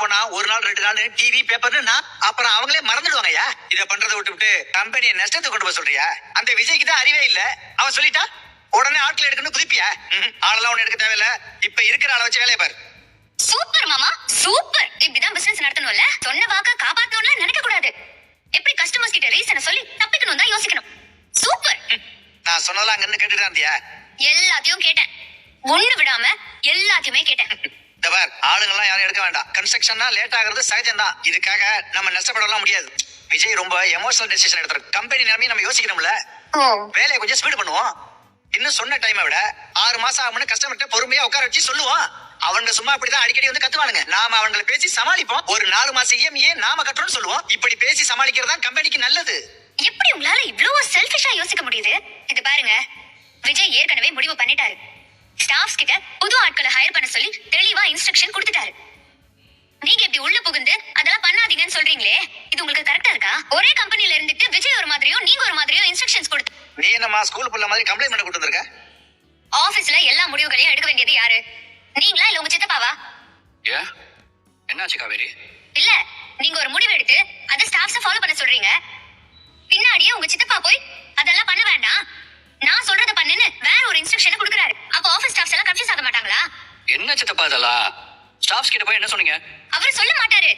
போனா ஒரு நாள் 2 நாள் டிவி பேப்பர்னு அப்புறம் அவங்களே மறந்துடுவாங்கய்யா. இத பண்றதை விட்டுவிட்டு கம்பெனியை நஷ்டத்துக்கு கொண்டு போக சொல்றியா? அந்த விஜய்க்கு தான் அறிவே இல்ல. அவன் சொல்லிட்டா உடனே ஆட்கள் எடுக்கணும் குதிப்பியா? ஆளெல்லாம் ஒண்ணு எடுக்க தேவையில்ல. இப்ப இருக்கிற ஆளை வச்சு வேலையை பாரு. சூப்பர் மாமா சூப்பர். இப்படிதான் பிசினஸ் நடத்தணும்ல. சொன்ன வாக்க காப்பாத்தணும்னு நினைக்க கூடாது. எப்படி கஸ்டமர்ஸ் கிட்ட ரீசனை சொல்லி தப்பிக்கணும் தான் யோசிக்கணும். சூப்பர். நான் சொன்னதெல்லாம் அங்க இருந்து கேட்டுட்டு இருந்தியா? எல்லாத்தையும் கேட்டேன். ஒண்ணு விடாம எல்லாத்தையுமே கேட்டேன். இந்த பார், ஆளுங்கெல்லாம் யாரும் எடுக்க வேண்டாம். கன்ஸ்ட்ரக்ஷன்னா லேட் ஆகுறது சகஜம்தான். இதுக்காக நம்ம நஷ்டப்படலாம் முடியாது. விஜய் ரொம்ப எமோஷனல் டெசிஷன் எடுத்துரு. கம்பெனி நிலைமையை நம்ம யோசிக்கணும்ல. வேலையை கொஞ்சம் ஸ்பீட் பண்ணுவோம். இன்னும் சொன்ன டைமை விட 6 மாசம் ஆகும்னு கஸ்டமர்கிட்ட பொறுமையா உட்கார வச்சு சொல்லுவோம். அவங்க சும்மா அப்படிதான் அடிக்கடி வந்து கத்துவானுங்க. நாம அவங்களை பேசி சமாளிப்போம். ஒரு 4 மாசம் இஎம்ஐ நாம கட்டுறோம்னு சொல்லுவோம். இப்படி பேசி சமாளிக்கிறதா கம்பெனிக்கு நல்லது. எப்படி உங்களால இவ்வளவு செல்ஃபிஷா யோசிக்க முடியுது? இது பாருங்க, விஜய் ஏற்கனவே முடிவு பண்ணிட்டாரு. ஸ்டாஃப்ஸ் கிட்ட புது ஆட்களை ஹையர் பண்ண சொல்லி தெளிவா இன்ஸ்ட்ரக்ஷன் கொடுத்துட்டாரு. நீங்க இப்படி உள்ள புகுந்து அதெல்லாம் பண்ணாதீங்கன்னு சொல்றீங்களே, இது உங்களுக்கு கரெக்டா இருக்கா? ஒரே கம்பெனில இருந்துட்டு விஜய் ஒரு மாதிரியும் நீங்க ஒரு மாதிரியும் இன்ஸ்ட்ரக்ஷன்ஸ் கொடுத்து நீ என்னமா ஸ்கூல் புள்ள மாதிரி கம்ப்ளைண்ட் பண்ண கூட்டு வந்திருக்க? ஆபீஸ்ல எல்லா முடிவுகளையும் எடுக்க வேண்டியது யாரு? நீங்களா இல்ல உங்க சித்தப்பாவா? என்னாச்சு காவேரி? இல்ல, நீங்க ஒரு முடிவு எடுத்து அத ஸ்டாஃப்ஸ ஃபாலோ பண்ண சொல்றீங்க. பின்னாடியே உங்க சித்தப்பா போய் அதெல்லாம் பண்ண வேண்டாம், நான் சொல்றத பண்ணுன்னு வேற ஒரு இன்ஸ்ட்ரக்ஷன் கொடுக்கறாரு. அப்ப ஆபீஸ் ஸ்டாஃப்ஸ் எல்லாம் கன்ஃபியூஸ் ஆக மாட்டாங்களா? என்ன சித்தப்பா இதெல்லாம்? ஸ்டாஃப்ஸ் கிட்ட போய் என்ன சொன்னீங்க? அவர் சொல்ல மாட்டாரு.